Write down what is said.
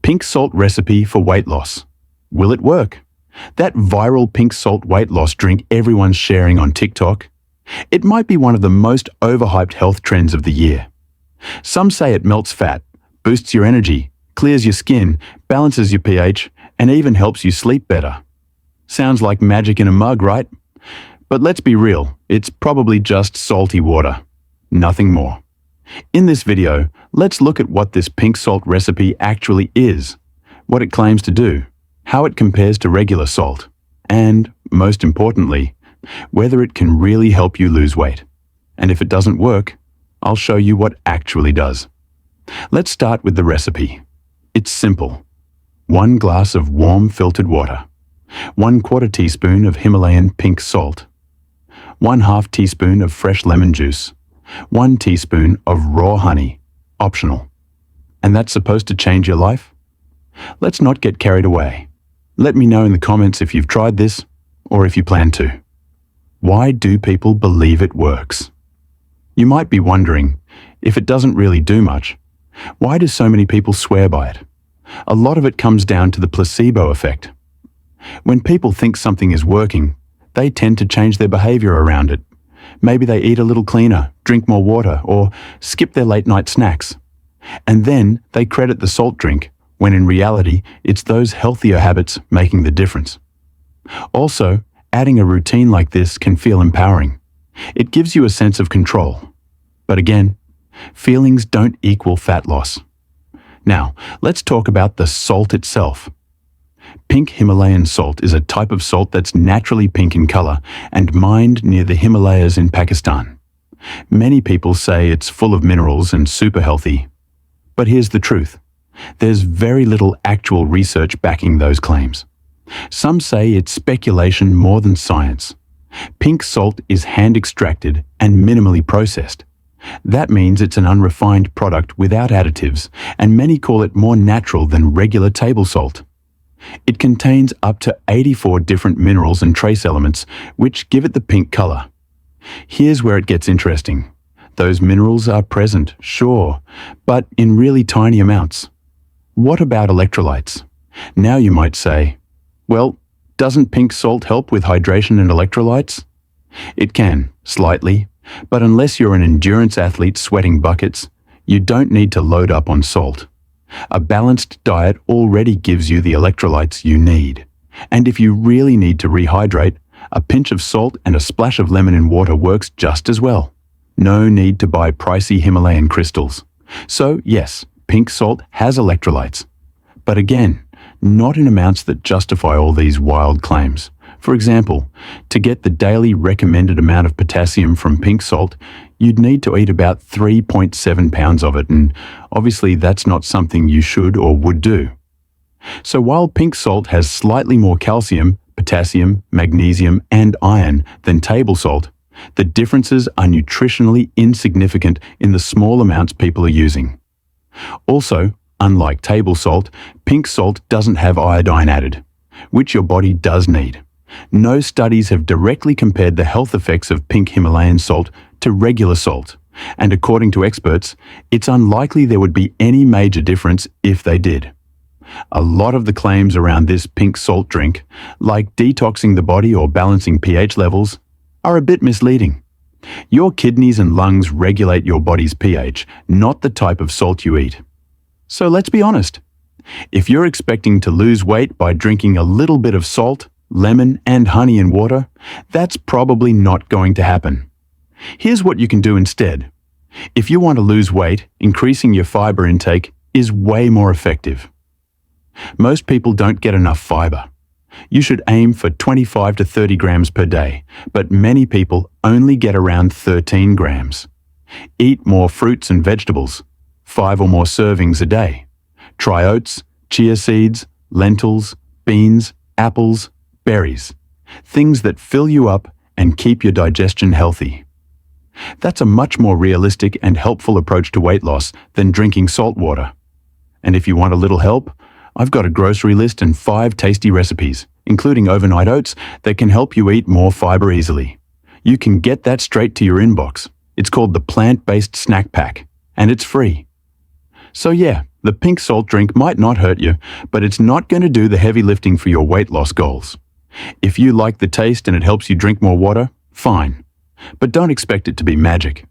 Pink salt recipe for weight loss. Will it work? That viral pink salt weight loss drink everyone's sharing on TikTok? It might be one of the most overhyped health trends of the year. Some say it melts fat, boosts your energy, clears your skin, balances your pH, and even helps you sleep better. Sounds like magic in a mug, right? But let's be real, it's probably just salty water. Nothing more. In this video, let's look at what this pink salt recipe actually is, what it claims to do, how it compares to regular salt, and, most importantly, whether it can really help you lose weight. And if it doesn't work, I'll show you what actually does. Let's start with the recipe. It's simple. 1 glass of warm filtered water, 1/4 teaspoon of Himalayan pink salt, 1/2 teaspoon of fresh lemon juice, 1 teaspoon of raw honey, optional. And that's supposed to change your life? Let's not get carried away. Let me know in the comments if you've tried this or if you plan to. Why do people believe it works? You might be wondering, if it doesn't really do much, why do so many people swear by it? A lot of it comes down to the placebo effect. When people think something is working, they tend to change their behavior around it. Maybe they eat a little cleaner, drink more water, or skip their late-night snacks. And then they credit the salt drink, when in reality, it's those healthier habits making the difference. Also, adding a routine like this can feel empowering. It gives you a sense of control. But again, feelings don't equal fat loss. Now, let's talk about the salt itself. Pink Himalayan salt is a type of salt that's naturally pink in color and mined near the Himalayas in Pakistan. Many people say it's full of minerals and super healthy. But here's the truth. There's very little actual research backing those claims. Some say it's speculation more than science. Pink salt is hand-extracted and minimally processed. That means it's an unrefined product without additives, and many call it more natural than regular table salt. It contains up to 84 different minerals and trace elements, which give it the pink color. Here's where it gets interesting. Those minerals are present, sure, but in really tiny amounts. What about electrolytes? Now you might say, well, doesn't pink salt help with hydration and electrolytes? It can, slightly, but unless you're an endurance athlete sweating buckets, you don't need to load up on salt. A balanced diet already gives you the electrolytes you need. And if you really need to rehydrate, a pinch of salt and a splash of lemon in water works just as well. No need to buy pricey Himalayan crystals. So yes, pink salt has electrolytes. But again, not in amounts that justify all these wild claims. For example, to get the daily recommended amount of potassium from pink salt, you'd need to eat about 3.7 pounds of it, and obviously that's not something you should or would do. So while pink salt has slightly more calcium, potassium, magnesium, and iron than table salt, the differences are nutritionally insignificant in the small amounts people are using. Also, unlike table salt, pink salt doesn't have iodine added, which your body does need. No studies have directly compared the health effects of pink Himalayan salt to regular salt, and according to experts, it's unlikely there would be any major difference if they did. A lot of the claims around this pink salt drink, like detoxing the body or balancing pH levels, are a bit misleading. Your kidneys and lungs regulate your body's pH, not the type of salt you eat. So let's be honest. If you're expecting to lose weight by drinking a little bit of salt, lemon, and honey in water, that's probably not going to happen. Here's what you can do instead. If you want to lose weight, increasing your fiber intake is way more effective. Most people don't get enough fiber. You should aim for 25 to 30 grams per day, but many people only get around 13 grams. Eat more fruits and vegetables, 5 or more servings a day. Try oats, chia seeds, lentils, beans, apples, berries, things that fill you up and keep your digestion healthy. That's a much more realistic and helpful approach to weight loss than drinking salt water. And if you want a little help, I've got a grocery list and 5 tasty recipes, including overnight oats, that can help you eat more fiber easily. You can get that straight to your inbox. It's called the Plant-Based Snack Pack, and it's free. So yeah, The pink salt drink might not hurt you, but it's not going to do the heavy lifting for your weight loss goals. If you like the taste and it helps you drink more water, fine. But don't expect it to be magic.